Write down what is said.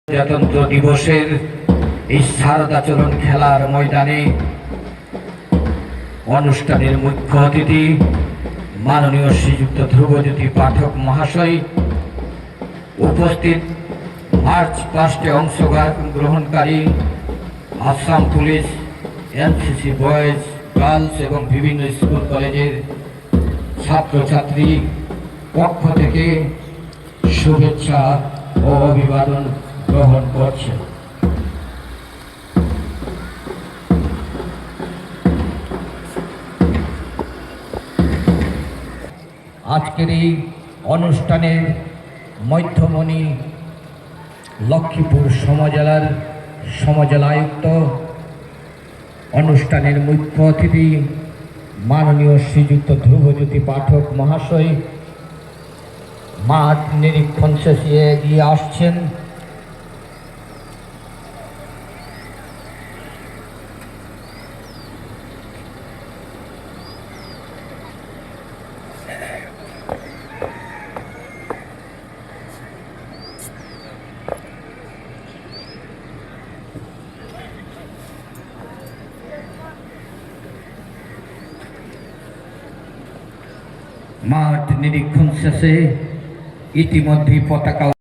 প্রজাতন্ত্র দিবসের এই শারদাচরণ খেলার ময়দানে অনুষ্ঠানের মুখ্য অতিথি মাননীয় শ্রীযুক্ত ধ্রুবজ্যোতি পাঠক মহাশয়, উপস্থিত মার্চ পাস্টে অংশগ্রহণকারী Assam police, NCC boys, girls এবং বিভিন্ন স্কুল কলেজের ছাত্রছাত্রী পক্ষ থেকে শুভেচ্ছা ও অভিবাদন গ্রহণ করছে। আজকের এই অনুষ্ঠানের মধ্যমণি লক্ষ্মীপুর সমজেলায়ুক্ত, অনুষ্ঠানের মুখ্য অতিথি মাননীয় শ্রীযুক্ত ধ্রুবজ্যোতি পাঠক মহাশয় মাঠ নিরীক্ষণ শেষে এগিয়ে আসছেন। মাঠ নিরীক্ষণ শেষে ইতিমধ্যে পতাকা